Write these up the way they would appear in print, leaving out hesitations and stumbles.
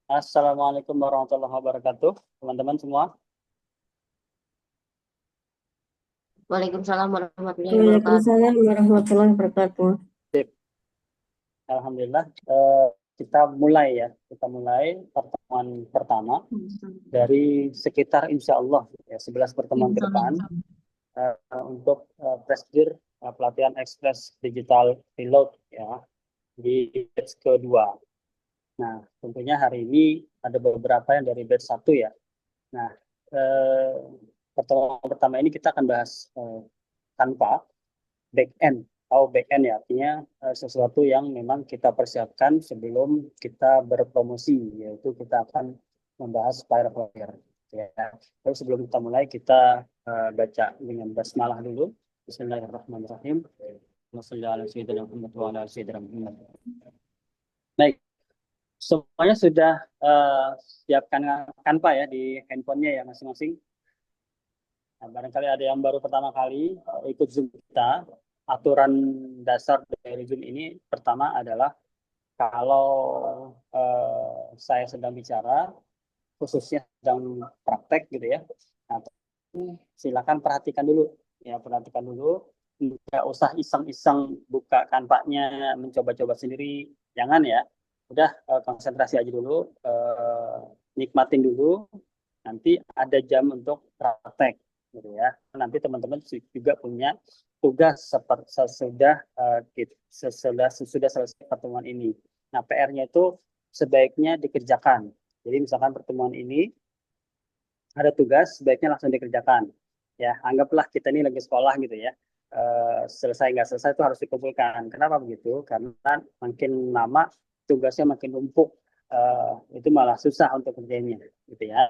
Assalamualaikum warahmatullahi wabarakatuh, teman-teman semua. Waalaikumsalam warahmatullahi wabarakatuh. Waalaikumsalam warahmatullahi wabarakatuh. Sip. Alhamdulillah, kita mulai ya. Kita mulai pertemuan pertama dari sekitar insya Allah ya, 11 pertemuan ke depan untuk Presidir pelatihan Express Digital Reload ya di batch kedua. Nah, tentunya hari ini ada beberapa yang dari batch 1 ya. Nah, eh, pertemuan pertama ini kita akan bahas tanpa back end atau back end ya artinya sesuatu yang memang kita persiapkan sebelum kita berpromosi, yaitu kita akan membahas firewire ya. Terus sebelum kita mulai kita baca dengan basmalah dulu. Bismillahirrahmanirrahim. Baik, semuanya sudah siapkan Canva ya di handphonenya ya masing-masing. Nah, barangkali ada yang baru pertama kali ikut Zoom kita. Aturan dasar dari Zoom ini pertama adalah kalau saya sedang bicara, khususnya sedang praktek gitu ya, nah, silakan perhatikan dulu. Ya, perhatikan dulu. Nggak usah iseng-iseng buka kanvanya, mencoba-coba sendiri. Jangan ya. Udah konsentrasi aja dulu, nikmatin dulu. Nanti ada jam untuk praktek gitu ya. Nanti teman-teman juga punya tugas seperti sesudah selesai pertemuan ini. Nah, PR-nya itu sebaiknya dikerjakan. Jadi misalkan pertemuan ini ada tugas, sebaiknya langsung dikerjakan. Ya, anggaplah kita ini lagi sekolah gitu ya. Selesai nggak selesai itu harus dikumpulkan. Kenapa begitu? Karena makin lama tugasnya makin numpuk, itu malah susah untuk kerjanya, gitu ya.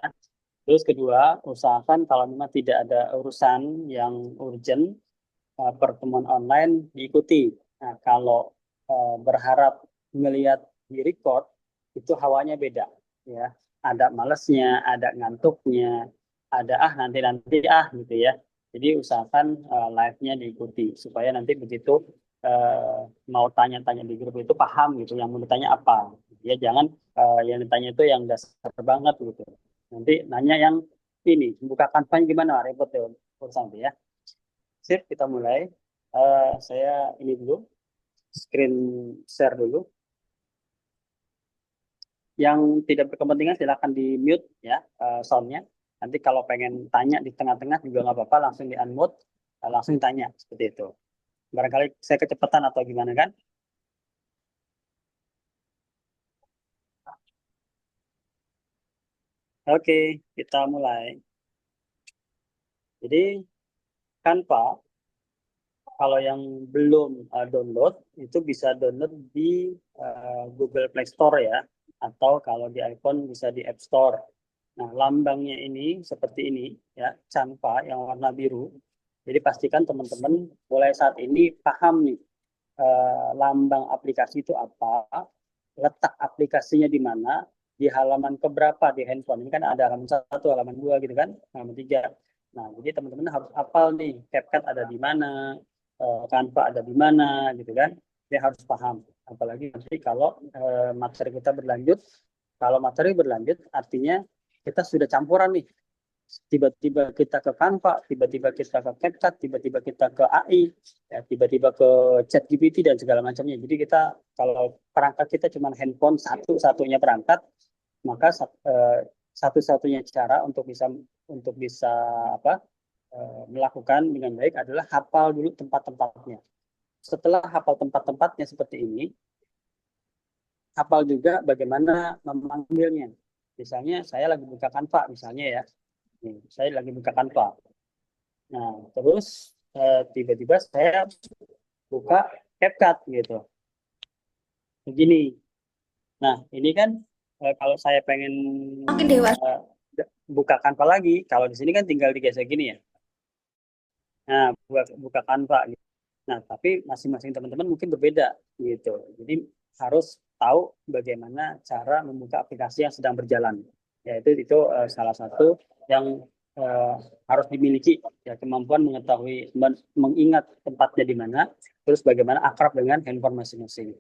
Terus kedua, usahakan kalau memang tidak ada urusan yang urgent, pertemuan online diikuti. Nah, kalau berharap melihat di record, itu hawanya beda, ya. Ada malesnya, ada ngantuknya, ada nanti-nanti gitu ya. Jadi usahakan live-nya diikuti supaya nanti begitu mau tanya-tanya di grup itu paham gitu, yang mau ditanya apa. Ya jangan yang ditanya itu yang dasar banget gitu. Nanti nanya yang ini, buka kampanye gimana, repot ya urusan itu ya. Sip, kita mulai. Saya ini dulu, screen share dulu. Yang tidak berkepentingan silahkan di mute ya soundnya. Nanti kalau pengen tanya di tengah-tengah juga nggak apa-apa, langsung di unmute, langsung tanya seperti itu. Barangkali saya kecepatan atau gimana kan? Oke, kita mulai. Jadi Canva, kalau yang belum download, itu bisa download di Google Play Store ya. Atau kalau di iPhone bisa di App Store. Nah, lambangnya ini seperti ini ya, Canva yang warna biru. Jadi pastikan teman-teman mulai saat ini paham nih lambang aplikasi itu apa, letak aplikasinya di mana, di halaman keberapa di handphone. Ini kan ada halaman 1, halaman 2 gitu kan, halaman 3. Nah, jadi teman-teman harus hafal nih, CapCut ada di mana, Canva ada di mana gitu kan. Dia harus paham. Apalagi nanti kalau materi kita berlanjut, kalau materi berlanjut artinya kita sudah campuran nih. Tiba-tiba kita ke Canva, tiba-tiba kita ke CapCut, tiba-tiba kita ke AI, ya, tiba-tiba ke ChatGPT dan segala macamnya. Jadi kita kalau perangkat kita cuma handphone satu-satunya perangkat, maka satu-satunya cara untuk bisa apa melakukan dengan baik adalah hafal dulu tempat-tempatnya. Setelah hafal tempat-tempatnya seperti ini, hafal juga bagaimana memanggilnya. Misalnya saya lagi buka Canva misalnya ya. Nih, saya lagi buka Canva. Nah, terus tiba-tiba saya buka CapCut gitu. Begini. Nah, ini kan kalau saya pengen Makin dewasa. eh, buka Canva lagi, kalau di sini kan tinggal digesek gini ya. Nah, buka Canva gitu. Nah, tapi masing-masing teman-teman mungkin berbeda gitu. Jadi harus tahu bagaimana cara membuka aplikasi yang sedang berjalan. Yaitu itu salah satu yang eh, harus dimiliki ya, kemampuan mengetahui mengingat tempatnya di mana, terus bagaimana akrab dengan handphone masing-masing.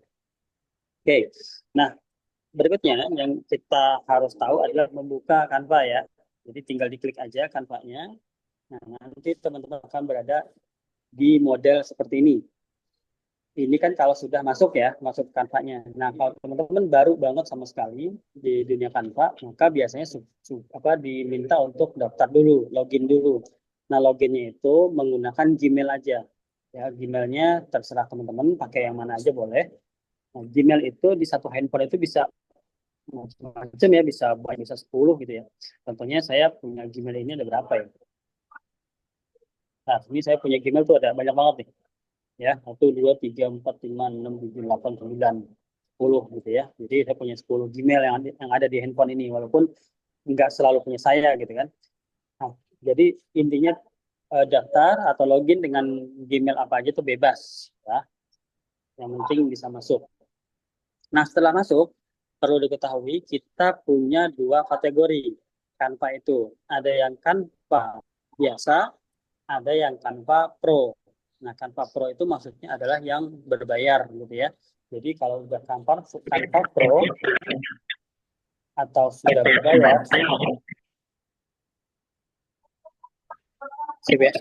Oke. Nah, berikutnya yang kita harus tahu adalah membuka Canva ya. Jadi tinggal diklik aja Canva-nya. Nah, nanti teman-teman akan berada di model seperti ini. Ini kan kalau sudah masuk ya, masuk Canva-nya. Nah, kalau teman-teman baru banget sama sekali di dunia Canva, maka biasanya diminta untuk daftar dulu, login dulu. Nah, loginnya itu menggunakan Gmail aja. Ya, Gmailnya terserah teman-teman, pakai yang mana aja boleh. Nah, Gmail itu di satu handphone itu bisa macam-macam ya, bisa 10 gitu ya. Contohnya saya punya Gmail ini ada berapa ya? Nah, ini saya punya Gmail tuh ada banyak banget nih. Ya, 1, 2, 3, 4, 5, 6, 7, 8, 9, 10 gitu ya. Jadi saya punya 10 Gmail yang ada di handphone ini, walaupun nggak selalu punya saya gitu kan. Nah, jadi intinya daftar atau login dengan Gmail apa aja itu bebas ya. Yang penting bisa masuk. Nah, setelah masuk, perlu diketahui kita punya dua kategori Canva itu. Ada yang Canva biasa, ada yang Canva Pro. Nah, Canva Pro itu maksudnya adalah yang berbayar gitu ya. Jadi kalau udah Canva Pro atau sudah berbayar, sip ya.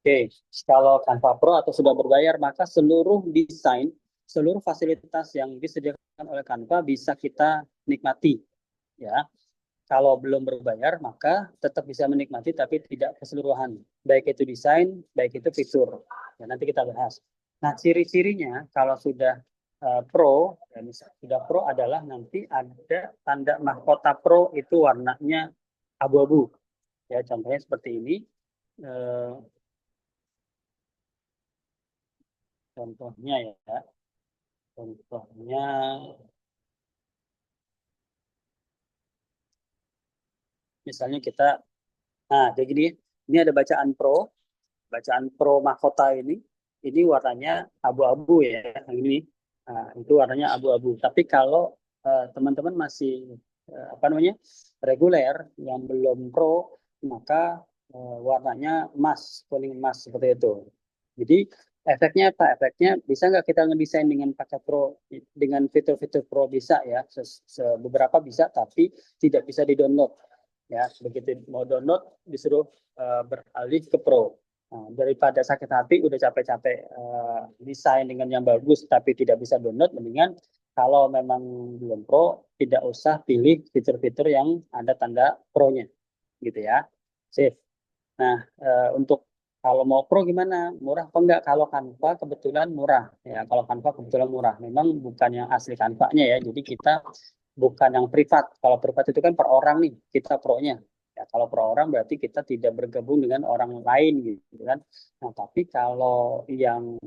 Oke, kalau Canva Pro atau sudah berbayar, maka seluruh desain, seluruh fasilitas yang disediakan oleh Canva bisa kita nikmati. Ya, kalau belum berbayar, maka tetap bisa menikmati, tapi tidak keseluruhan. Baik itu desain, baik itu fitur. Ya, nanti kita bahas. Nah, ciri-cirinya kalau sudah Pro, ya, sudah Pro adalah nanti ada tanda mahkota Pro itu warnanya abu-abu. Ya, contohnya seperti ini. Eh, contohnya ya, contohnya misalnya kita, nah kayak gini, ini ada bacaan Pro mahkota ini warnanya abu-abu ya, yang ini, nah, itu warnanya abu-abu. Tapi kalau teman-teman masih apa namanya reguler yang belum Pro, maka warnanya emas, kuning emas seperti itu. Jadi efeknya apa? Efeknya bisa nggak kita ngedesain dengan pakai Pro, dengan fitur-fitur Pro bisa ya, beberapa bisa, tapi tidak bisa di-download. Ya, begitu mau download disuruh beralih ke Pro. Nah, daripada sakit hati udah capek-capek desain dengan yang bagus tapi tidak bisa download, mendingan kalau memang belum Pro tidak usah pilih fitur-fitur yang ada tanda Pro-nya gitu ya. Sip. Nah, untuk kalau mau Pro gimana? Murah apa enggak? Kalau Canva kebetulan murah ya. Kalau Canva kebetulan murah. Memang bukan yang asli Canva-nya ya. Jadi kita bukan yang privat. Kalau privat itu kan per orang nih, kita Pro-nya. Ya, kalau per orang berarti kita tidak bergabung dengan orang lain gitu kan. Nah, tapi kalau yang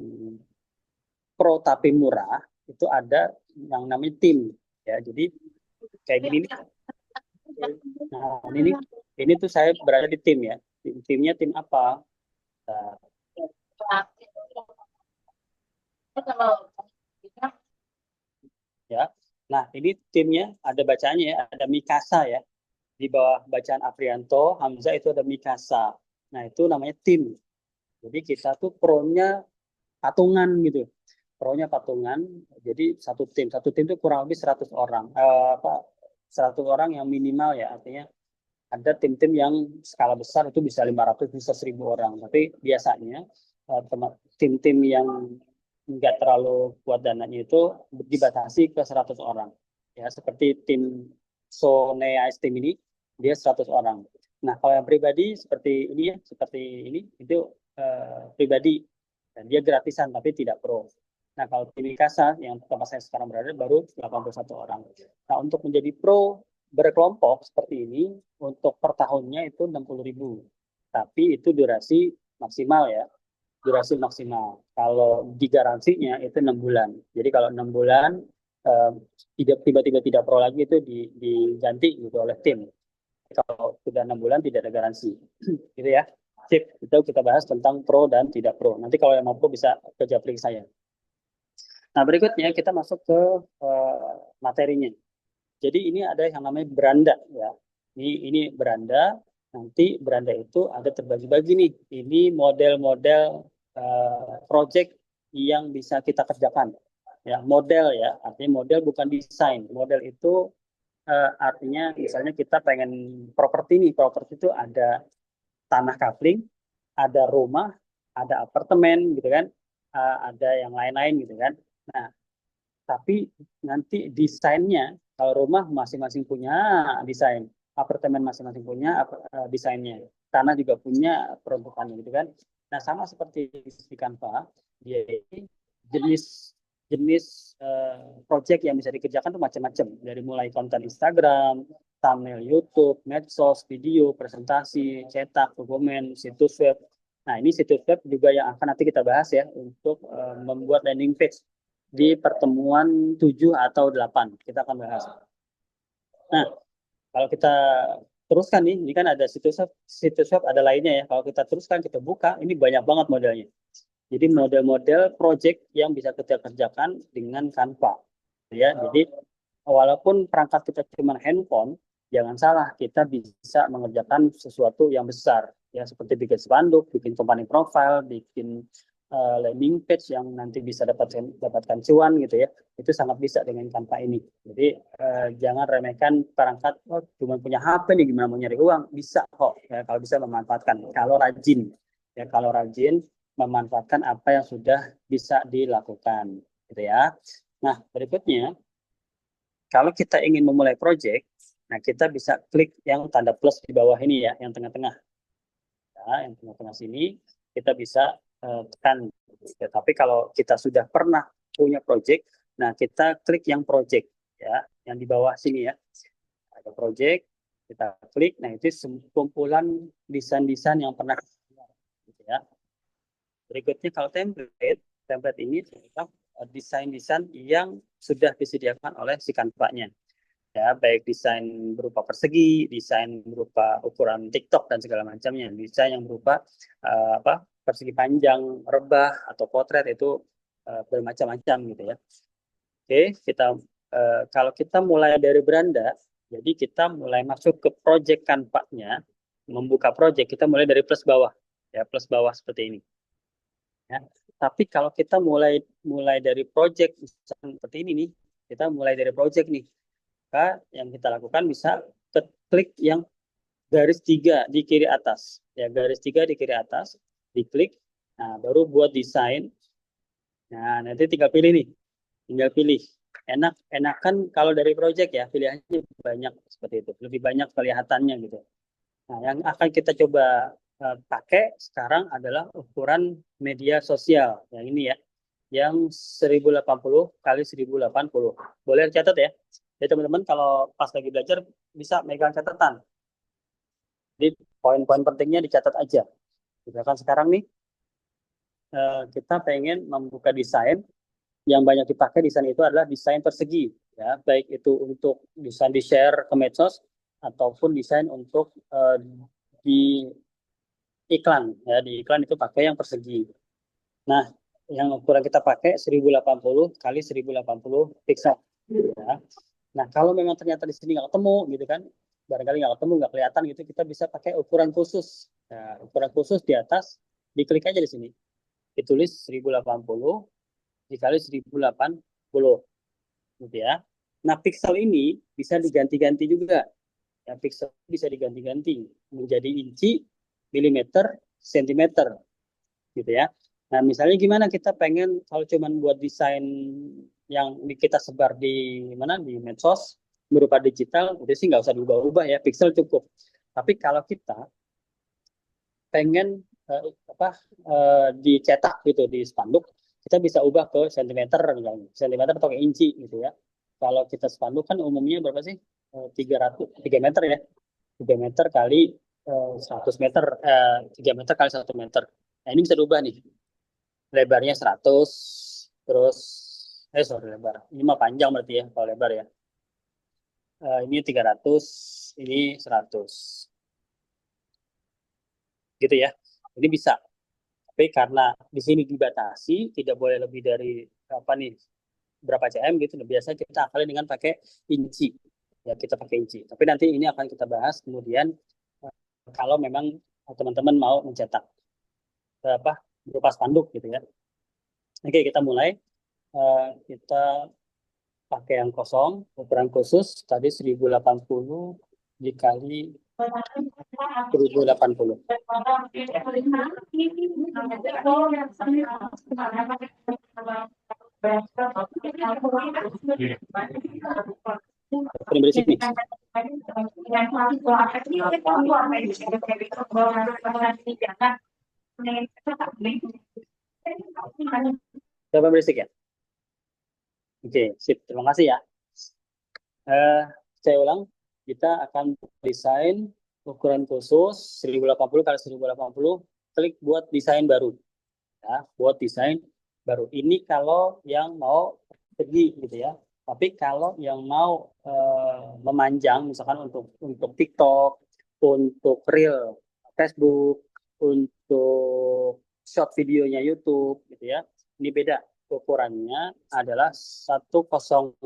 Pro tapi murah itu ada yang namanya tim ya. Jadi kayak gini nih. Nah, ini tuh saya berada di tim ya. Timnya tim apa? Nah, ya. Nah, ini timnya ada bacaannya ya, ada Mikasa ya. Di bawah bacaan Aprianto, Hamzah itu ada Mikasa. Nah, itu namanya tim. Jadi kita tuh pro-nya patungan gitu. Pro-nya patungan. Jadi satu tim itu kurang lebih 100 orang. 100 orang yang minimal ya, artinya ada tim-tim yang skala besar itu bisa 500, bisa 1000 orang. Tapi biasanya tim-tim yang nggak terlalu kuat dananya itu dibatasi ke 100 orang. Ya, seperti tim Sonea Steam ini, dia 100 orang. Nah, kalau yang pribadi seperti ini ya, seperti ini, itu pribadi. Dan dia gratisan, tapi tidak pro. Nah, kalau tim Mikasa, yang tempat saya sekarang berada, baru 81 orang. Nah, untuk menjadi pro berkelompok seperti ini, untuk per tahunnya itu 60.000. Tapi itu durasi maksimal ya, durasi maksimal. Kalau digaransinya itu 6 bulan. Jadi kalau 6 bulan eh, tiba-tiba tidak pro lagi itu diganti gitu oleh tim. Kalau sudah 6 bulan tidak ada garansi. Gitu ya. Sip, itu kita bahas tentang pro dan tidak pro. Nanti kalau yang mau pro bisa ke japri saya. Nah, berikutnya kita masuk ke materinya. Jadi ini ada yang namanya beranda ya. Ini beranda. Nanti beranda itu ada terbagi-bagi nih. Ini model-model project yang bisa kita kerjakan. ya model ya, artinya model bukan desain. Model itu artinya misalnya kita pengen properti nih, properti itu ada tanah kapling, ada rumah, ada apartemen gitu kan, ada yang lain-lain gitu kan. Nah, tapi nanti desainnya, kalau rumah masing-masing punya desain, apartemen masing-masing punya desainnya, tanah juga punya peruntukannya gitu kan. Nah, sama seperti di Canva, dia ini jenis jenis project yang bisa dikerjakan tuh macam-macam, dari mulai konten Instagram, thumbnail YouTube, medsos, video, presentasi, cetak, dokumen, situs web. Nah, ini situs web juga yang akan nanti kita bahas ya untuk membuat landing page di pertemuan 7 atau 8. Kita akan bahas. Nah, kalau kita teruskan nih, ini kan ada situs web ada lainnya ya. Kalau kita teruskan, kita buka, ini banyak banget modelnya. Jadi model-model project yang bisa kita kerjakan dengan Canva. Ya, jadi walaupun perangkat kita cuma handphone, jangan salah, kita bisa mengerjakan sesuatu yang besar. Ya, seperti bikin spanduk, bikin company profile, bikin landing page yang nanti bisa dapatkan cuan gitu ya. Itu sangat bisa dengan Canva ini. Jadi jangan remehkan perangkat, oh cuma punya HP nih gimana mau nyari uang, bisa kok ya, kalau bisa memanfaatkan, kalau rajin ya, kalau rajin memanfaatkan apa yang sudah bisa dilakukan gitu ya. Nah, berikutnya kalau kita ingin memulai project, nah kita bisa klik yang tanda plus di bawah ini ya, yang tengah-tengah. Ya, yang tengah-tengah sini kita bisa tekan. Ya, tapi kalau kita sudah pernah punya project, nah kita klik yang project ya, yang di bawah sini ya. Ada project, kita klik. Nah, itu kumpulan desain-desain yang pernah gitu ya. Berikutnya kalau template, template ini adalah desain-desain yang sudah disediakan oleh si Canva-nya. Ya, baik desain berupa persegi, desain berupa ukuran TikTok dan segala macamnya, desain yang berupa persegi panjang, rebah atau potret itu bermacam-macam gitu ya. Oke, kita kalau kita mulai dari beranda, jadi kita mulai masuk ke project Canva-nya, membuka project kita mulai dari plus bawah, ya plus bawah seperti ini. Ya. Tapi kalau kita mulai mulai dari project seperti ini nih, kita mulai dari project nih, maka yang kita lakukan bisa klik yang garis 3 di kiri atas, ya garis 3 di kiri atas, diklik, nah baru buat desain. Nah nanti tinggal pilih nih, tinggal pilih. Enakan kalau dari project ya pilihannya banyak seperti itu, lebih banyak kelihatannya gitu. Nah yang akan kita coba pakai sekarang adalah ukuran media sosial yang ini ya, yang 1080 kali 1080. Boleh catat ya. Jadi teman-teman kalau pas lagi belajar bisa megang catatan. Jadi poin-poin pentingnya dicatat aja. Misalkan sekarang nih kita pengen membuka desain, yang banyak dipakai desain itu adalah desain persegi, ya baik itu untuk desain di share ke medsos ataupun desain untuk di iklan, ya di iklan itu pakai yang persegi. Nah, yang ukuran kita pakai 1080 kali 1080 pixel. Ya. Nah, kalau memang ternyata di sini nggak ketemu gitu kan, barangkali nggak ketemu, nggak kelihatan gitu, kita bisa pakai ukuran khusus. Nah, ukuran khusus di atas, diklik aja di sini. Ditulis 1080 dikali 1080 gitu ya. Nah, pixel ini bisa diganti-ganti juga. Ya, pixel bisa diganti-ganti menjadi inci, milimeter, sentimeter gitu ya. Nah, misalnya gimana kita pengen kalau cuman buat desain yang kita sebar di mana di medsos berupa digital, itu sih nggak usah diubah-ubah ya, pixel cukup. Tapi kalau kita pengen dicetak gitu di spanduk, kita bisa ubah ke sentimeter misalnya, sentimeter atau ke inci gitu ya. Kalau kita spanduk kan umumnya berapa sih? 3 meter ya, 3 meter kali 100 meter, 3 meter kali 1 meter. Nah, ini bisa diubah nih, lebarnya 100, terus sorry lebar, ini mah panjang berarti ya kalau lebar ya. Ini 300, ini 100 gitu ya, ini bisa. Tapi karena di sini dibatasi tidak boleh lebih dari apa nih, berapa cm gitu, biasa kita akalin dengan pakai inci ya, kita pakai inci. Tapi nanti ini akan kita bahas kemudian kalau memang teman-teman mau mencetak berupa spanduk gitu ya. Oke, kita mulai. kita pakai yang kosong, ukuran khusus tadi 1080 dikali 1080. Paling berisik nih. Coba berisik ya. Oke, sip. Terima kasih ya. Saya ulang, kita akan desain ukuran khusus 1080 kali 1080, klik buat desain baru. Ya, buat desain baru. Ini kalau yang mau pergi gitu ya. Tapi kalau yang mau memanjang, misalkan untuk TikTok, untuk Reel Facebook, untuk short videonya YouTube gitu ya. Ini beda. Ukurannya adalah 1080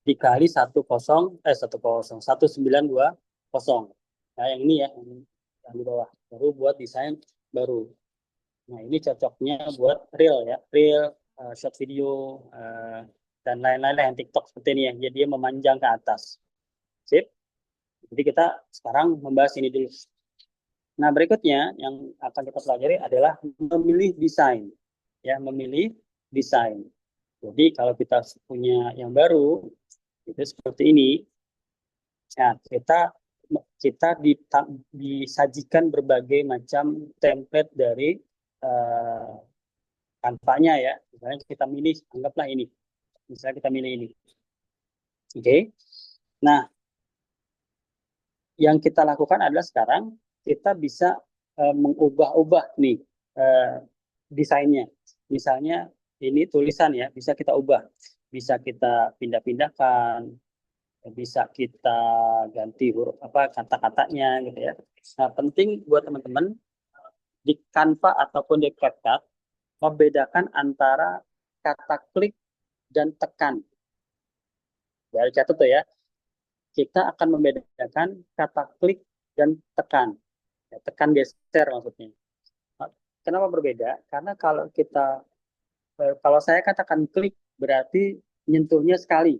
dikali 1920. Nah, yang ini ya, yang di bawah. Baru buat desain baru. Nah, ini cocoknya buat reel ya, reel, short video, dan lain-lain yang TikTok seperti ini ya. Jadi dia memanjang ke atas. Sip. Jadi kita sekarang membahas ini dulu. Nah, berikutnya yang akan kita pelajari adalah memilih desain. Ya, memilih desain. Jadi kalau kita punya yang baru, itu seperti ini. Nah, kita disajikan berbagai macam template dari uh, Canva-nya ya. Misalnya kita milih, anggaplah ini. Misalnya kita milih ini. Oke. Nah, yang kita lakukan adalah sekarang kita bisa mengubah-ubah nih desainnya. Misalnya ini tulisan ya, bisa kita ubah. Bisa kita pindah-pindahkan, bisa kita ganti huruf apa kata-katanya gitu ya. Nah, penting buat teman-teman di Canva ataupun di CapCut membedakan antara kata klik dan tekan. Dari catat tuh ya. Kita akan membedakan kata klik dan tekan. Ya, tekan geser maksudnya. Kenapa berbeda? Karena kalau saya katakan klik berarti nyentuhnya sekali.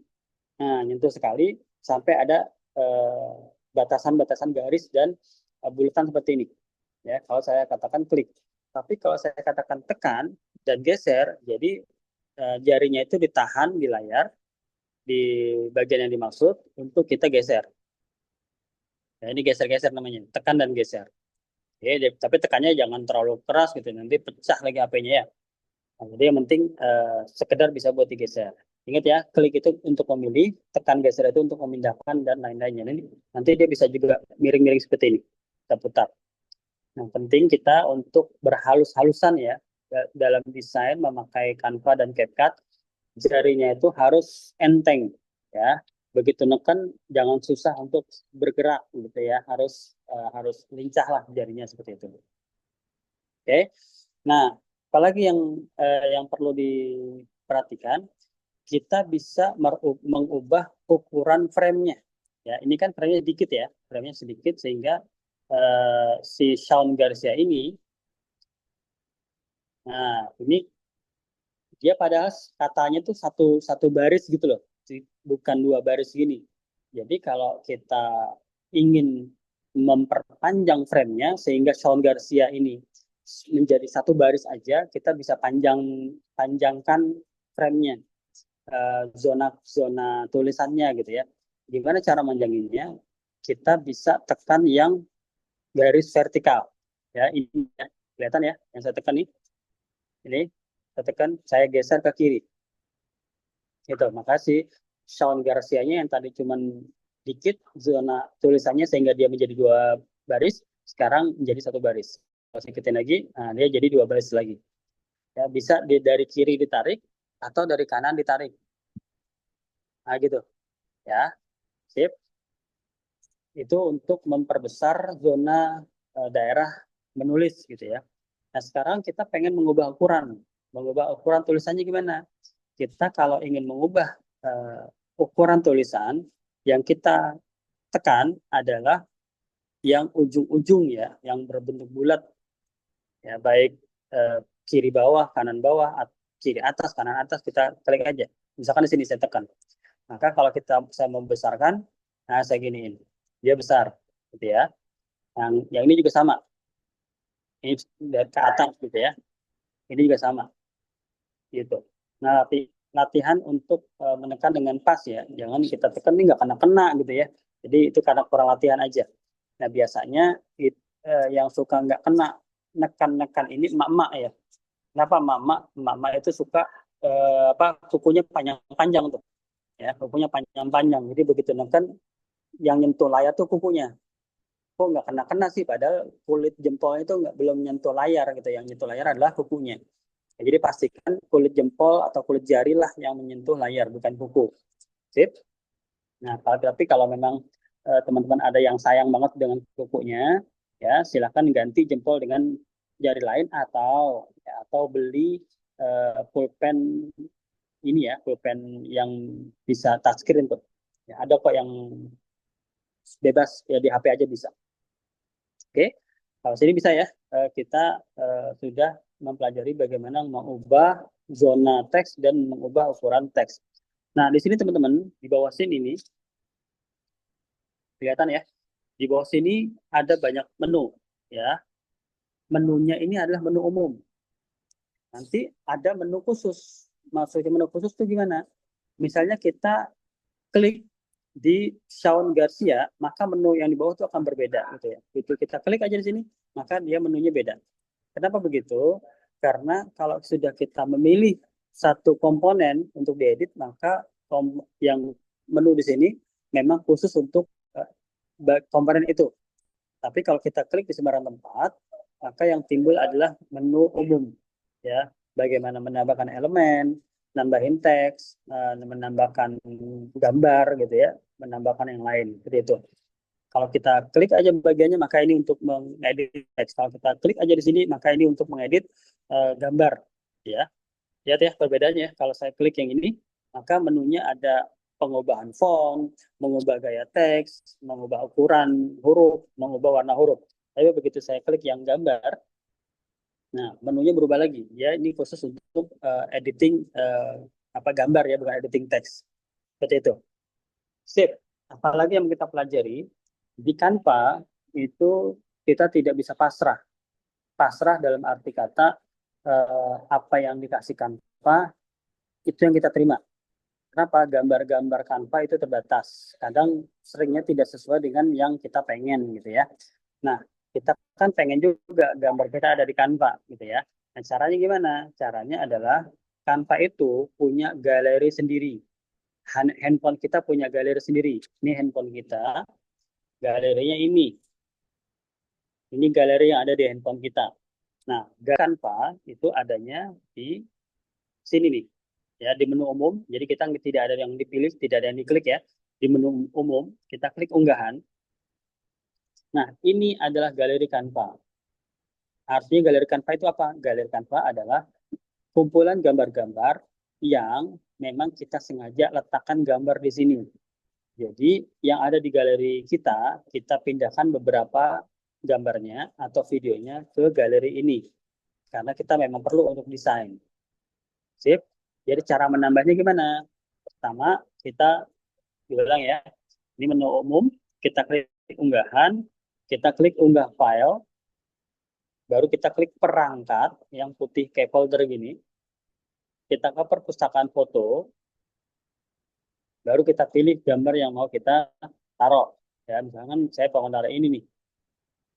Nah, nyentuh sekali sampai ada batasan-batasan garis dan bulatan seperti ini. Ya, kalau saya katakan klik. Tapi kalau saya katakan tekan dan geser, jadi jarinya itu ditahan di layar di bagian yang dimaksud untuk kita geser. Ya, ini geser-geser namanya, tekan dan geser. Ya, tapi tekannya jangan terlalu keras gitu, nanti pecah lagi HP-nya ya. Nah, jadi yang penting sekedar bisa buat digeser. Ingat ya, klik itu untuk memilih, tekan geser itu untuk memindahkan dan lain-lainnya. Nanti dia bisa juga miring-miring seperti ini, kita putar. Yang penting kita untuk berhalus-halusan ya, dalam desain memakai Canva dan CapCut, jarinya itu harus enteng ya. Begitu neken jangan susah untuk bergerak gitu ya, harus lincah lah jarinya seperti itu. Oke. Nah, apalagi yang perlu diperhatikan, kita bisa mengubah ukuran frame-nya. Ya, ini kan frame-nya sedikit ya, frame-nya sedikit sehingga si Shawn Garcia ini, nah ini dia padahal katanya tuh satu satu baris gitu loh, bukan dua baris gini. Jadi kalau kita ingin memperpanjang frame-nya sehingga Shawn Garcia ini menjadi satu baris aja, kita bisa panjangkan frame-nya, zona tulisannya gitu ya. Gimana cara manjanginnya? Kita bisa tekan yang garis vertikal. Ya, ini ya. Kelihatan ya, yang saya tekan ini saya tekan, saya geser ke kiri. Gitu, makasih. Shawn Garcia-nya yang tadi cuman dikit zona tulisannya sehingga dia menjadi dua baris, sekarang menjadi satu baris. Kalau sekitin lagi, nah dia jadi dua baris lagi. Ya, bisa dari kiri ditarik atau dari kanan ditarik. Nah, gitu. Ya, sip. Itu untuk memperbesar zona daerah menulis gitu ya. Nah, sekarang kita pengen mengubah ukuran. Mengubah ukuran tulisannya gimana? Kita kalau ingin mengubah ukuran tulisan, yang kita tekan adalah yang ujung-ujung ya, yang berbentuk bulat. Ya, baik kiri bawah, kanan bawah, kiri atas, kanan atas, kita klik aja. Misalkan di sini saya tekan. Maka kalau saya membesarkan, nah saya giniin, dia besar, gitu ya. Yang ini juga sama, ini dari ke atas gitu ya. Ini juga sama, gitu. Nah, latihan untuk menekan dengan pas ya, jangan kita tekan ini nggak kena-kena gitu ya. Jadi itu karena kurang latihan aja. Nah biasanya yang suka nggak kena nekan-nekan ini emak-emak ya. Kenapa emak-emak? Emak-emak itu suka kukunya panjang-panjang tuh, ya kukunya panjang-panjang. Jadi begitu neken yang nyentuh layar tuh kukunya. Kok nggak kena-kena sih? Padahal kulit jempolnya itu belum nyentuh layar gitu. Yang nyentuh layar adalah kukunya. Ya, jadi pastikan kulit jempol atau kulit jari lah yang menyentuh layar, bukan kuku. Sip. Nah, tapi kalau memang teman-teman ada yang sayang banget dengan kukunya, ya silakan ganti jempol dengan jari lain atau beli pulpen ini ya, pulpen yang bisa touchscreen tuh. Ya, ada kok yang bebas ya di HP aja bisa. Oke, kalau sini bisa ya. Kita sudah mempelajari bagaimana mengubah zona teks dan mengubah ukuran teks. Nah, di sini teman-teman di bawah sini ini kelihatan ya. Di bawah sini ada banyak menu ya. Menunya ini adalah menu umum. Nanti ada menu khusus. Maksudnya menu khusus itu gimana? Misalnya kita klik di Shawn Garcia, maka menu yang di bawah itu akan berbeda gitu ya. Itu kita klik aja di sini, maka dia menunya beda. Kenapa begitu? Karena kalau sudah kita memilih satu komponen untuk diedit, maka yang menu di sini memang khusus untuk komponen itu. Tapi kalau kita klik di sembarang tempat, maka yang timbul adalah menu umum. Ya, bagaimana menambahkan elemen, nambahin teks, menambahkan gambar gitu ya, menambahkan yang lain seperti itu. Kalau kita klik aja bagiannya, maka ini untuk mengedit teks. Kalau kita klik aja di sini, maka ini untuk mengedit gambar. Ya, lihat ya perbedaannya. Kalau saya klik yang ini, maka menunya ada pengubahan font, mengubah gaya teks, mengubah ukuran huruf, mengubah warna huruf. Tapi begitu saya klik yang gambar, nah menunya berubah lagi. Ya, ini khusus untuk editing gambar ya, bukan editing teks. Seperti itu. Sip. Apalagi yang kita pelajari di Canva itu kita tidak bisa pasrah. Pasrah dalam arti kata apa yang dikasih Canva itu yang kita terima. Kenapa? Gambar-gambar Canva itu terbatas. Kadang seringnya tidak sesuai dengan yang kita pengen gitu ya. Nah, kita kan pengen juga gambar kita ada di Canva gitu ya. Nah, caranya gimana? Caranya adalah Canva itu punya galeri sendiri. Handphone kita punya galeri sendiri. Ini handphone kita, galerinya ini. Ini galeri yang ada di handphone kita. Nah, Canva itu adanya di sini nih. Ya, di menu umum. Jadi kita tidak ada yang dipilih, tidak ada yang diklik ya. Di menu umum, kita klik unggahan. Nah, ini adalah galeri Canva. Artinya galeri Canva itu apa? Galeri Canva adalah kumpulan gambar-gambar yang memang kita sengaja letakkan gambar di sini. Jadi yang ada di galeri kita pindahkan beberapa gambarnya atau videonya ke galeri ini. Karena kita memang perlu untuk desain. Sip. Jadi cara menambahnya gimana? Pertama, kita diulang ya. Ini menu umum, kita klik unggahan, kita klik unggah file, baru kita klik perangkat yang putih kayak folder gini. Kita ke perpustakaan foto, baru kita pilih gambar yang mau kita taruh. Ya, misalkan saya pengen taruh ini nih.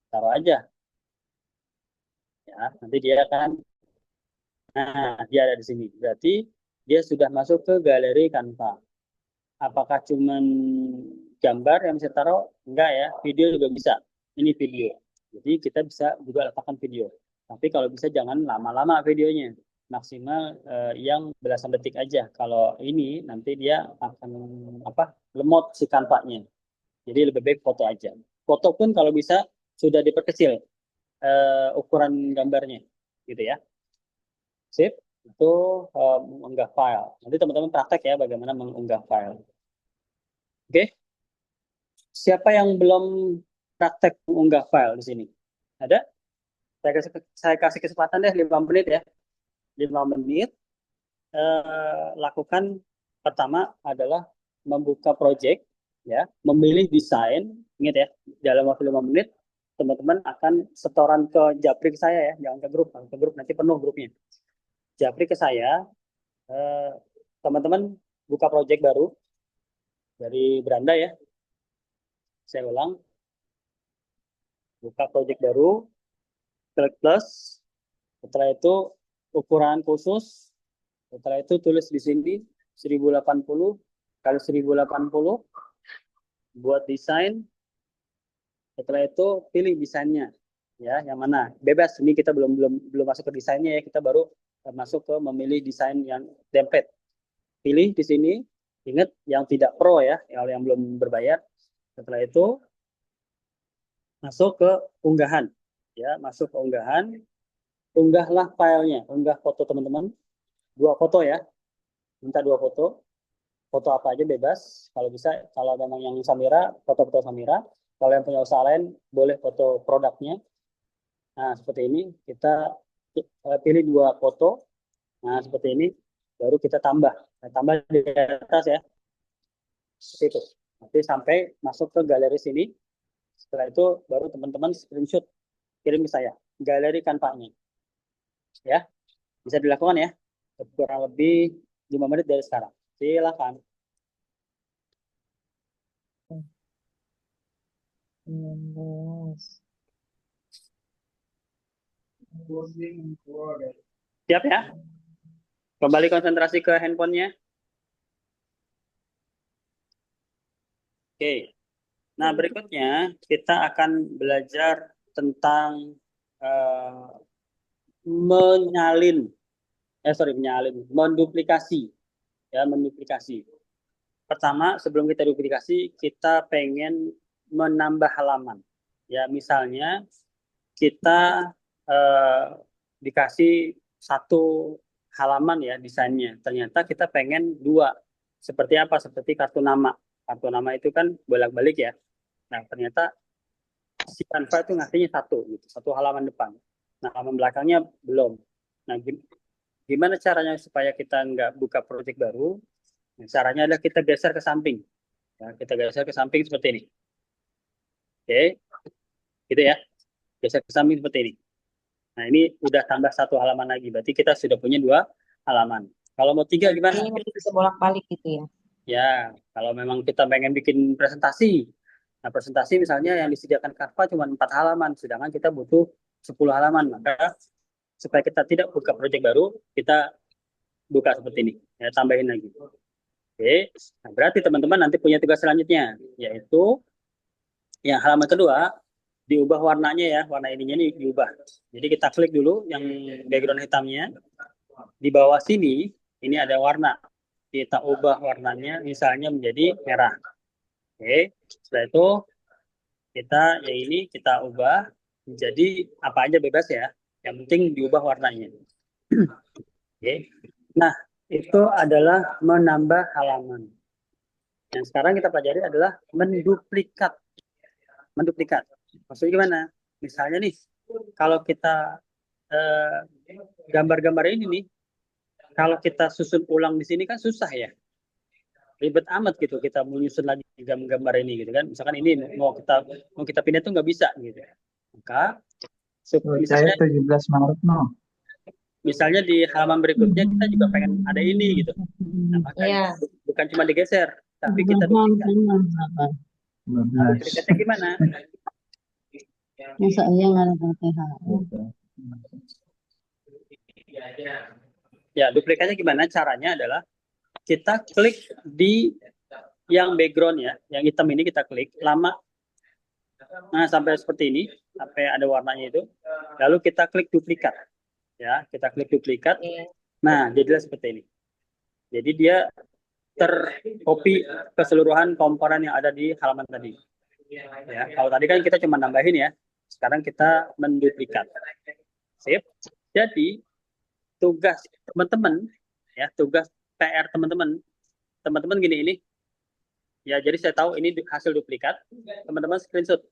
Taruh aja. Ya, nanti dia akan dia ada di sini. Berarti dia sudah masuk ke galeri Canva. Apakah cuman gambar yang bisa taruh? Enggak ya, video juga bisa. Ini video. Jadi kita bisa juga letakkan video. Tapi kalau bisa jangan lama-lama videonya. Maksimal yang belasan detik aja. Kalau ini nanti dia akan lemot si Canva-nya. Jadi lebih baik foto aja. Foto pun kalau bisa sudah diperkecil ukuran gambarnya, gitu ya. Sip, itu mengunggah file. Nanti teman-teman praktek ya bagaimana mengunggah file. Oke, siapa yang belum praktek mengunggah file di sini? Ada? Saya kasih kesempatan deh 5 menit ya. 5 menit. Lakukan pertama adalah membuka project, ya, memilih desain. Ingat ya, dalam waktu 5 menit teman-teman akan setoran ke Japri ke saya ya, jangan ke grup. Kalau ke grup nanti penuh grupnya. Japri ke saya, teman-teman buka project baru dari beranda ya. Saya ulang, buka project baru, klik plus. Setelah itu ukuran khusus. Setelah itu tulis di sini 1080 kali 1080, buat desain. Setelah itu pilih desainnya, ya, yang mana bebas. Ini kita belum masuk ke desainnya ya, kita baru masuk ke memilih desain yang template. Pilih di sini, ingat yang tidak pro ya, yang belum berbayar. Setelah itu masuk ke unggahan, ya, masuk ke unggahan, unggahlah filenya, unggah foto teman-teman, 2 foto ya, minta 2 foto. Foto apa aja bebas, kalau bisa, kalau memang yang Samira, foto-foto Samira. Kalau yang punya usaha lain, boleh foto produknya. Nah, seperti ini, kita pilih 2 foto. Nah, seperti ini, baru kita tambah. Nah, tambah di atas ya, seperti itu. Nanti sampai masuk ke galeri sini. Setelah itu, baru teman-teman screenshot, kirim ke saya. Galeri Canva-nya. Ya, bisa dilakukan ya. Kurang lebih 5 menit dari sekarang. Silakan. Siap ya? Kembali konsentrasi ke handphonenya. Oke. Nah, berikutnya kita akan belajar tentang eh, menduplikasi, ya, menduplikasi. Pertama, sebelum kita duplikasi, kita pengen menambah halaman. Ya, misalnya kita dikasih 1 halaman ya desainnya. Ternyata kita pengen 2. Seperti apa? Seperti kartu nama. Kartu nama itu kan bolak-balik ya. Nah, ternyata si Canva itu ngasihnya 1, gitu, 1 halaman depan. Nah, halaman belakangnya belum. Nah, gimana caranya supaya kita nggak buka project baru? Nah, caranya adalah kita geser ke samping. Ya, kita geser ke samping seperti ini. Oke, gitu ya. Geser ke samping seperti ini. Nah, ini udah tambah 1 halaman lagi. Berarti kita sudah punya 2 halaman. Kalau mau 3 gimana? Ini bisa bolak-balik gitu ya. Ya, kalau memang kita pengen bikin presentasi. Nah, presentasi misalnya yang disediakan Canva cuma 4 halaman, sedangkan kita butuh 10 halaman. Maka supaya kita tidak buka project baru, kita buka seperti ini. Ya, tambahin lagi. Oke, nah, berarti teman-teman nanti punya tugas selanjutnya, yaitu yang halaman kedua, diubah warnanya ya, warna ininya nih diubah. Jadi kita klik dulu yang background hitamnya. Di bawah sini, ini ada warna. Kita ubah warnanya misalnya menjadi merah. Oke, setelah itu yang ini kita ubah menjadi apa aja bebas ya. Yang penting diubah warnanya. Oke. Nah, itu adalah menambah halaman. Yang sekarang kita pelajari adalah menduplikat. Menduplikat. Maksudnya gimana? Misalnya nih, kalau kita gambar-gambar ini nih, kalau kita susun ulang di sini kan susah ya. Ribet amat gitu kita menyusun lagi gambar ini gitu kan. Misalkan ini mau kita pindah tuh nggak bisa gitu. Maka Saya 17 Maret no. misalnya di halaman berikutnya kita juga pengen ada ini gitu. Nah, maka bukan cuma digeser, tapi kita duplikat. Duplikatnya gimana? Masa iya nggak ada PTH? Ya, duplikatnya gimana? Caranya adalah kita klik di yang background ya, yang hitam ini kita klik lama. Nah, sampai seperti ini, sampai ada warnanya itu. Lalu kita klik duplikat. Ya, kita klik duplikat. Nah, jadilah seperti ini. Jadi dia tercopy keseluruhan komponen yang ada di halaman tadi. Ya, kalau tadi kan kita cuma nambahin ya. Sekarang kita menduplikat. Sip. Jadi tugas teman-teman ya, tugas PR teman-teman gini ini. Ya, jadi saya tahu ini hasil duplikat. Teman-teman screenshot.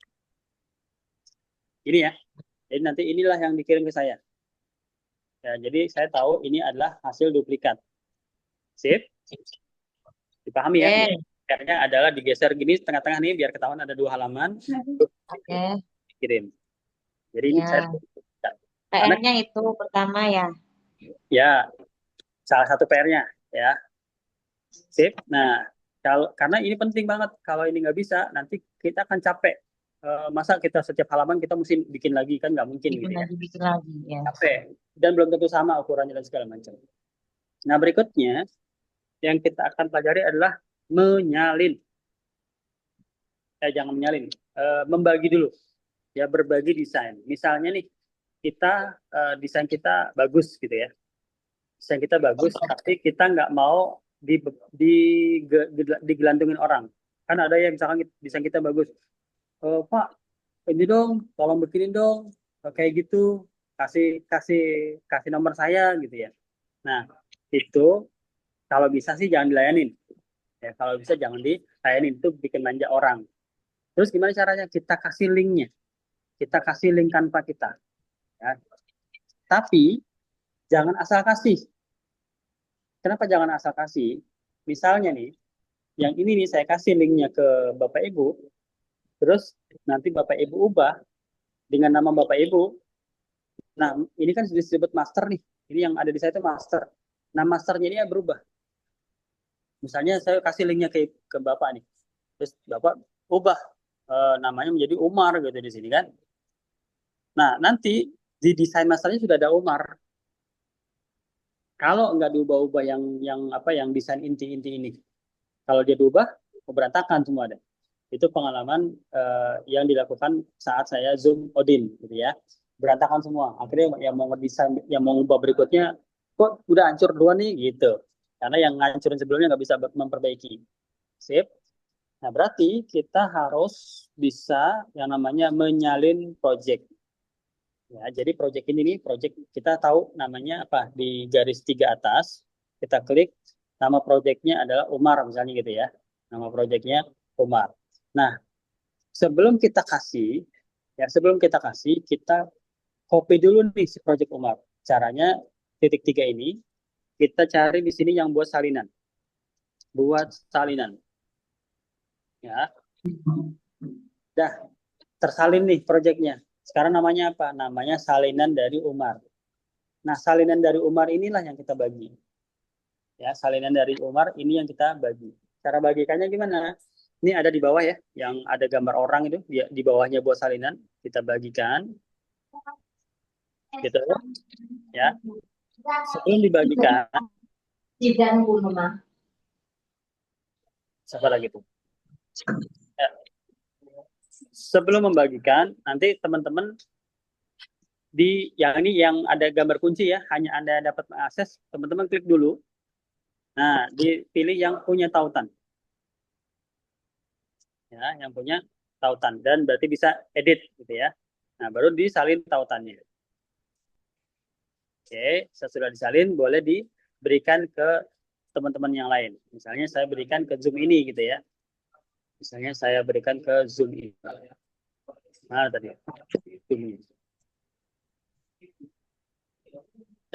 Ini ya. Jadi nanti inilah yang dikirim ke saya. Ya, jadi saya tahu ini adalah hasil duplikat. Sip? Dipahami ya? Oke. PR-nya adalah digeser gini tengah-tengah nih biar ketahuan ada 2 halaman. Oke. Kirim. Jadi ini saya Ya. karena PR-nya itu pertama ya. ya salah satu PR-nya ya. Sip. Nah, karena ini penting banget. Kalau ini nggak bisa, nanti kita akan capek. Masa kita setiap halaman kita mesti bikin lagi kan nggak mungkin gitu ya. Bikin lagi ya. Capek. Dan belum tentu sama ukurannya dan segala macam. Nah, berikutnya yang kita akan pelajari adalah menyalin. Jangan menyalin. Membagi dulu. Ya, berbagi desain. Misalnya nih, desain kita bagus gitu ya. Desain kita bagus, tapi kita nggak mau digelandungin orang. Kan ada yang misalkan desain kita bagus, Pak, ini dong, tolong bikinin dong, kayak gitu, kasih kasih kasih nomor saya gitu ya. Nah, itu kalau bisa sih jangan dilayanin. Ya, kalau bisa jangan dilayanin, itu bikin manja orang. Terus gimana caranya? Kita kasih linknya, kita kasih link Canva kita. Ya. Tapi jangan asal kasih. Kenapa jangan asal kasih? Misalnya nih, yang ini nih saya kasih linknya ke Bapak Ibu, terus nanti Bapak Ibu ubah dengan nama Bapak Ibu. Nah, ini kan sudah disebut master nih. Ini yang ada di saya itu master. Nah, masternya ini ya berubah. Misalnya saya kasih linknya ke Bapak nih. Terus Bapak ubah namanya menjadi Umar gitu di sini kan. Nah, nanti di desain masternya sudah ada Umar. Kalau nggak diubah-ubah yang desain inti-inti ini. Kalau dia diubah, berantakan semua ada. Itu pengalaman yang dilakukan saat saya Zoom Odin gitu ya. Berantakan semua. Akhirnya yang mau ngedesain, yang mau ubah berikutnya, kok udah hancur duluan nih gitu. Karena yang ngancurin sebelumnya nggak bisa memperbaiki. Sip. Nah, berarti kita harus bisa yang namanya menyalin project. Ya, jadi project ini nih, project kita tahu namanya apa di garis 3 atas. Kita klik, nama projectnya adalah Umar misalnya gitu ya. Nama projectnya Umar. Nah, sebelum kita kasih, kita copy dulu nih si project Umar. Caranya titik 3 ini, kita cari di sini yang buat salinan. Buat salinan. Ya. Dah, tersalin nih projectnya. Sekarang namanya apa? Namanya salinan dari Umar. Nah, salinan dari Umar inilah yang kita bagi. Ya, salinan dari Umar ini yang kita bagi. Cara bagikannya gimana? Ini ada di bawah ya, yang ada gambar orang itu, di bawahnya buat salinan, kita bagikan. Gitu ya. Sebelum dibagikan, siapa lagi tuh? Ya. Sebelum membagikan, nanti teman-teman yang ada gambar kunci ya, hanya Anda dapat mengakses, teman-teman klik dulu. Nah, dipilih yang punya tautan. Ya, yang punya tautan dan berarti bisa edit gitu ya. Nah, baru disalin tautannya. Oke, sesudah disalin boleh diberikan ke teman-teman yang lain. Misalnya saya berikan ke Zoom ini gitu ya. Misalnya saya berikan ke Zoom ini. Nah, tadi Zoom ini.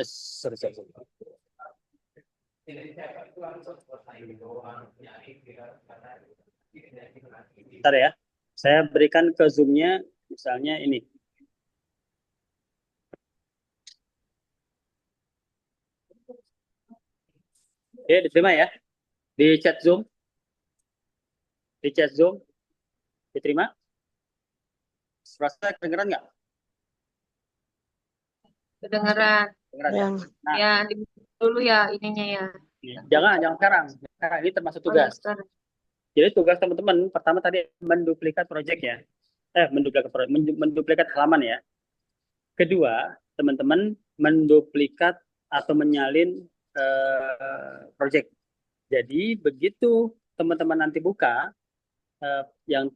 Sorry. Bentar ya. Saya berikan ke Zoom-nya misalnya ini. Oke, diterima ya. Di chat Zoom. Di chat Zoom. Diterima. Rasa kedengeran nggak? Kedengeran. Kedengeran ya? Nah, Ya, dulu ya ininya ya. jangan sekarang. Sekarang ini termasuk tugas. Jadi tugas teman-teman pertama tadi menduplikat project ya. Menduplikat halaman ya. Kedua, teman-teman menduplikat atau menyalin project. Jadi begitu teman-teman nanti buka yang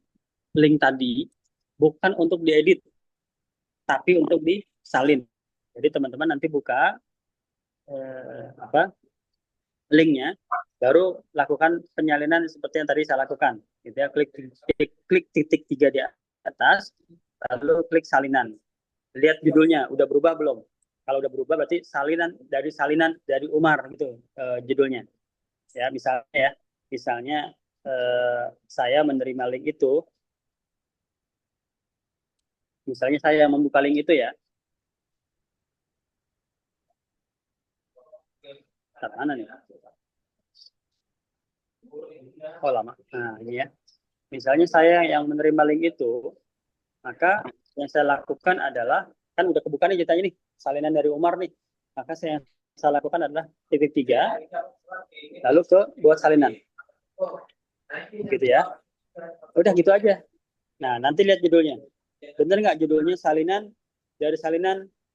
link tadi bukan untuk diedit, tapi untuk disalin. Jadi teman-teman nanti buka linknya, baru lakukan penyalinan seperti yang tadi saya lakukan. Gitu ya, klik titik 3 di atas, lalu klik salinan. Lihat judulnya, udah berubah belum? Kalau udah berubah berarti salinan dari Umar gitu judulnya. Ya, misalnya saya menerima link itu, misalnya saya membuka link itu ya. Tab mana nih? Oh, lama. Nah, ini ya. Misalnya saya yang menerima link itu, maka yang saya lakukan adalah, kan udah kebuka nih ceritanya nih, salinan dari Umar nih. Maka yang saya lakukan adalah titik 3, lalu ke buat salinan. Gitu ya. Udah gitu aja. Nah, nanti lihat judulnya. Bener nggak judulnya salinan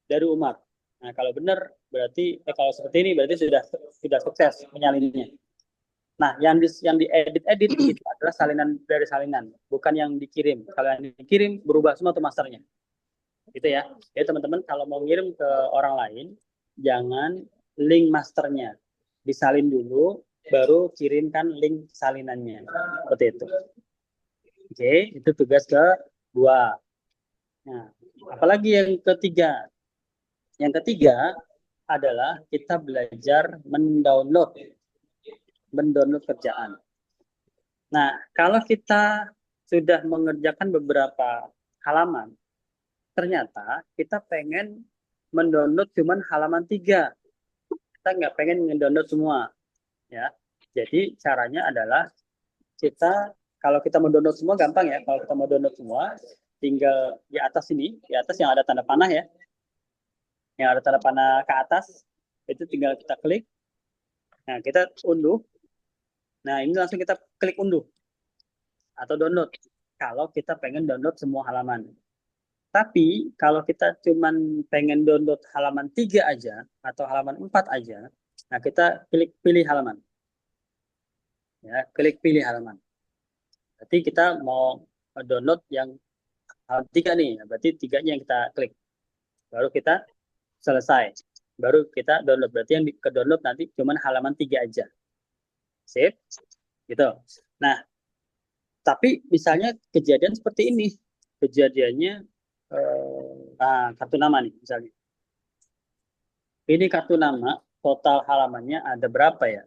dari Umar? Nah, kalau benar berarti kalau seperti ini berarti sudah sukses menyalinnya. Nah, yang diedit itu adalah salinan dari salinan, bukan yang dikirim. Kalau yang dikirim berubah semua tuh masternya. Gitu ya. Jadi teman-teman kalau mau ngirim ke orang lain, jangan link masternya. Disalin dulu, baru kirimkan link salinannya. Seperti itu. Oke, itu tugas kedua. Nah, apalagi yang ketiga? Yang ketiga adalah kita belajar mendownload kerjaan. Nah, kalau kita sudah mengerjakan beberapa halaman, ternyata kita pengen mendownload cuman halaman 3. Kita nggak pengen mendownload semua. Ya. Jadi caranya adalah kalau kita mau download semua gampang ya. Kalau kita mau download semua, tinggal di atas yang ada tanda panah ya. Yang ada tanda panah ke atas, itu tinggal kita klik. Nah, kita unduh. Nah, ini langsung kita klik unduh atau download kalau kita pengen download semua halaman. Tapi kalau kita cuman pengen download halaman 3 aja atau halaman 4 aja, nah kita klik pilih halaman. Ya, klik pilih halaman. Berarti kita mau download yang halaman 3 nih, berarti 3-nya yang kita klik. Baru kita selesai. Baru kita download. Berarti yang ke download nanti cuman halaman 3 aja. Sip. Gitu. Nah, tapi misalnya kejadian seperti ini. Kejadiannya kartu nama nih misalnya. Ini kartu nama, total halamannya ada berapa ya?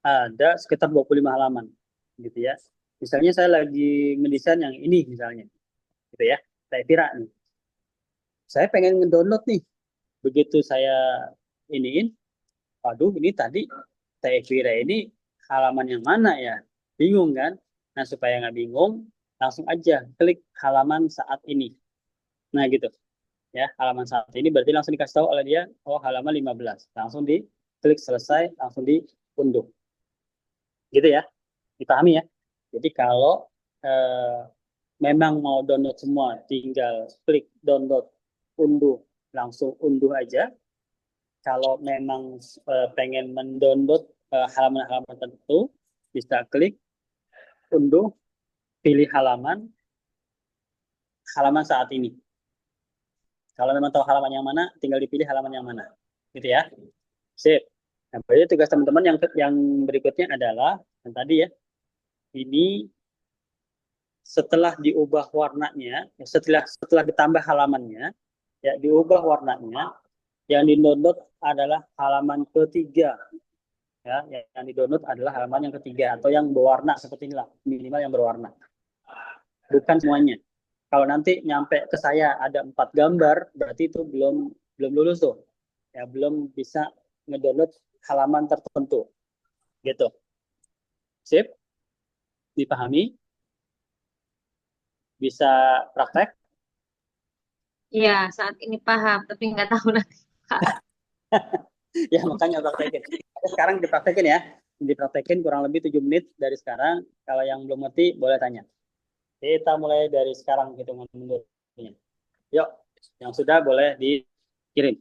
Ada sekitar 25 halaman. Gitu ya. Misalnya saya lagi ngedesain yang ini misalnya. Gitu ya. Saya kira nih. Saya pengen ngedownload nih. Begitu saya iniin, waduh ini tadi saya kira ini halaman yang mana ya? Bingung kan? Nah, supaya nggak bingung, langsung aja klik halaman saat ini. Nah, gitu. Ya, halaman saat ini berarti langsung dikasih tahu oleh dia, oh halaman 15. Langsung diklik selesai, langsung diunduh. Gitu ya. Dipahami ya. Jadi kalau memang mau download semua, tinggal klik download, unduh, langsung unduh aja. Kalau memang pengen mendownload halaman-halaman tertentu, bisa klik unduh, pilih halaman saat ini. Kalau memang tahu halaman yang mana, tinggal dipilih halaman yang mana, gitu ya. Sip. Nah, berarti tugas teman-teman yang berikutnya adalah yang tadi ya. Ini setelah diubah warnanya, setelah ditambah halamannya, ya diubah warnanya, yang di-download adalah halaman ketiga. Ya, yang di-download adalah halaman yang ketiga atau yang berwarna seperti inilah, minimal yang berwarna. Bukan semuanya. Kalau nanti nyampe ke saya ada 4 gambar, berarti itu belum lulus tuh. Ya, belum bisa ngedownload halaman tertentu. Gitu. Sip? Dipahami? Bisa praktek? Iya, saat ini paham, tapi nggak tahu nanti. Ya, makanya praktekin. Sekarang dipraktekin ya. Dipraktekin kurang lebih 7 menit dari sekarang. Kalau yang belum ngerti, boleh tanya. Kita mulai dari sekarang hitungan mundurnya. Yuk, yang sudah boleh dikirim.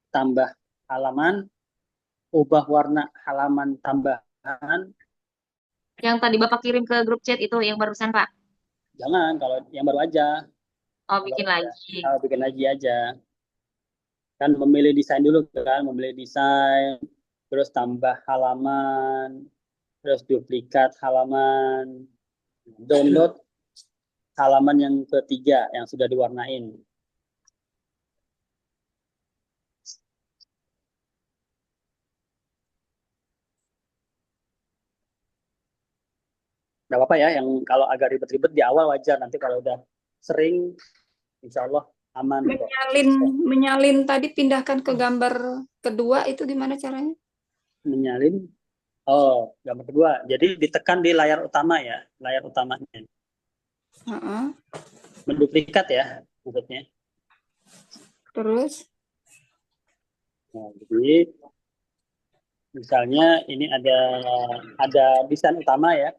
Tambah halaman, ubah warna halaman tambahan. Yang tadi Bapak kirim ke grup chat itu yang barusan, Pak. Jangan, kalau yang baru aja. Oh, bikin lagi. Kalau bikin lagi aja. Kan memilih desain dulu kan, memilih desain, terus tambah halaman, terus duplikat halaman. Download halaman yang ketiga yang sudah diwarnain. Nggak apa-apa ya, yang kalau agak ribet-ribet di awal wajar. Nanti kalau udah sering, insya Allah aman kok. Menyalin tadi pindahkan ke gambar kedua itu gimana caranya? Menyalin, oh gambar kedua. Jadi ditekan di layar utama ya, layar utamanya. Heeh. Menduplikat ya, maksudnya. Terus? Nah, jadi misalnya ini ada desain utama ya.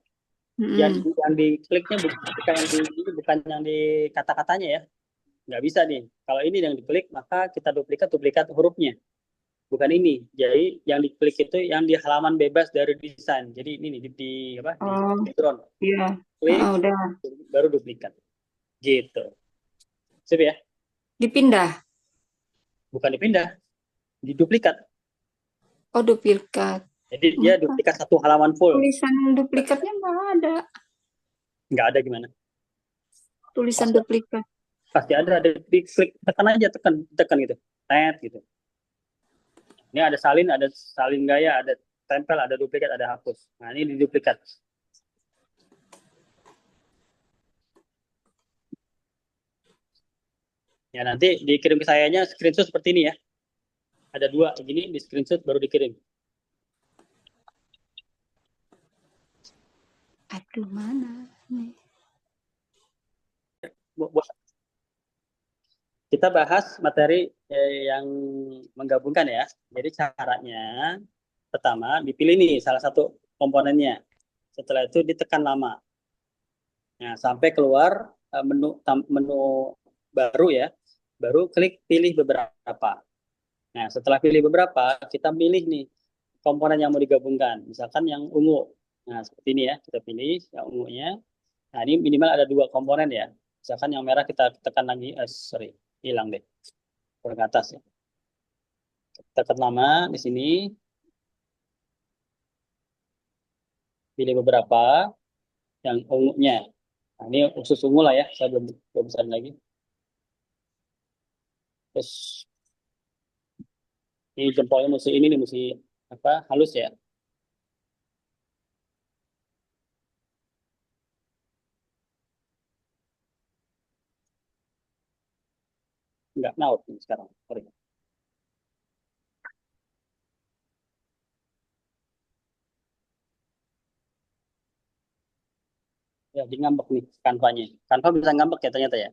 Yang dikliknya bukan yang di kata-katanya ya. Nggak bisa nih. Kalau ini yang diklik, maka kita duplikat hurufnya. Bukan ini. Jadi yang diklik itu yang di halaman bebas dari desain. Jadi ini nih, di background. Iya. Klik, Udah. baru duplikat. Gitu. Sip ya? Dipindah? Bukan dipindah. Diduplikat. Oh, duplikat. Jadi dia duplikat satu halaman full. Tulisan duplikatnya nggak ada. Nggak ada gimana? Tulisan duplikat. Pasti ada diklik, tekan aja, tekan gitu. Tet gitu. Ini ada salin gaya, ada tempel, ada duplikat, ada hapus. Nah, ini diduplikat. Ya, nanti dikirim ke sayanya screenshot seperti ini ya. Ada 2 gini, di screenshot baru dikirim. Aduh, mana nih? Kita bahas materi yang menggabungkan ya. Jadi caranya, pertama dipilih nih salah satu komponennya. Setelah itu ditekan lama. Nah, sampai keluar menu baru ya. Baru klik pilih beberapa. Nah, setelah pilih beberapa, kita pilih nih komponen yang mau digabungkan. Misalkan yang ungu. Nah, seperti ini ya. Kita pilih yang ungunya. Nah, ini minimal ada 2 komponen ya. Misalkan yang merah kita tekan lagi. Hilang deh. Kurang ke atas ya. Tekan lama di sini. Pilih beberapa. Yang ungunya. Nah, ini khusus ungu lah ya. Saya belum besar lagi. Terus ini jempolnya mesti apa, halus ya. Enggak naut nih sekarang. Sorry. Ya, dia ngambek nih kanvanya. Kanva bisa ngambek ya ternyata ya.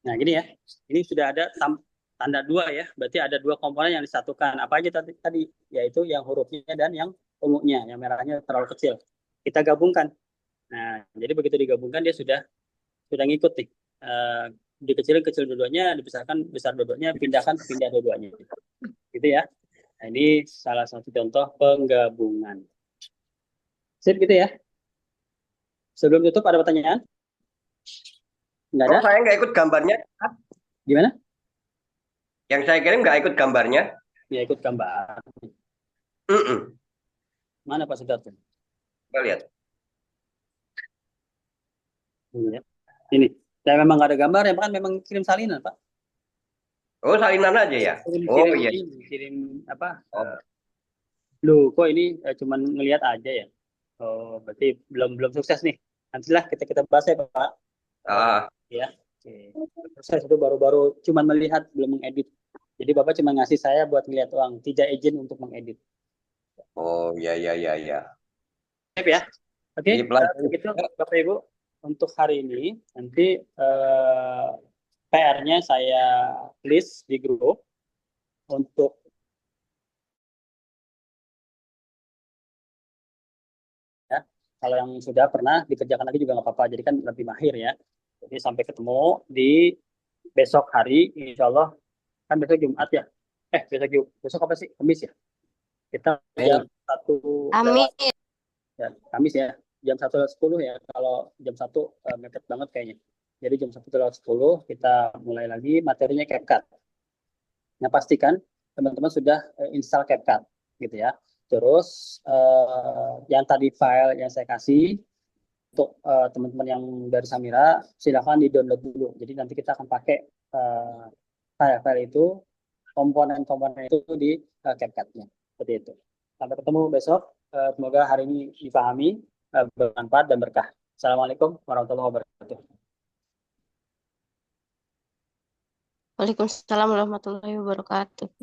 Nah, gini ya. Ini sudah ada tanda 2 ya. Berarti ada 2 komponen yang disatukan. Apa aja tadi? Yaitu yang hurufnya dan yang ungunya. Yang merahnya terlalu kecil. Kita gabungkan. Nah, jadi begitu digabungkan dia sudah ngikut nih. Dikecilin kecil dua-duanya, dipisahkan besar dua-duanya, pindah dua-duanya. Gitu ya. Nah, ini salah satu contoh penggabungan. Sip gitu ya. Sebelum tutup ada pertanyaan? Nggak ada? Oh, saya nggak ikut gambarnya. Gimana? Yang saya kirim nggak ikut gambarnya. Ya, ikut gambar. Mana Pak Sidarto? Kita lihat. Ini. Saya memang nggak ada gambar, ya kan memang kirim salinan, Pak. Oh, salinan aja ya. Oh iya. Kirim apa? Loh, kok ini cuman ngelihat aja ya? Oh, berarti belum sukses nih. Nantilah kita bahas ya, Pak. Ya. Oke. Proses itu baru cuman melihat, belum mengedit. Jadi Bapak cuma ngasih saya buat ngelihat uang, tidak izin untuk mengedit. Oh, ya. Siap ya. Oke, begitu Bapak Ibu untuk hari ini. Nanti PR-nya saya list di grup untuk ya. Kalau yang sudah pernah dikerjakan lagi juga nggak apa-apa. Jadi kan lebih mahir ya. Jadi sampai ketemu di besok hari, insya Allah kan besok Jumat ya. Besok apa sih? Kamis ya. Kita jam 1. Amin. Ya, Kamis ya. Jam 1:10 ya. Kalau jam 1 mepet banget kayaknya. Jadi jam 1:10 kita mulai lagi materinya CapCut. Nah, pastikan teman-teman sudah install CapCut gitu ya. Terus yang tadi file yang saya kasih untuk teman-teman yang dari Samira, silakan di-download dulu. Jadi nanti kita akan pakai file-file itu, komponen-komponen itu di CapCut-nya. Seperti itu. Sampai ketemu besok. Semoga hari ini dipahami, bermanfaat dan berkah. Assalamualaikum warahmatullahi wabarakatuh. Waalaikumsalam warahmatullahi wabarakatuh.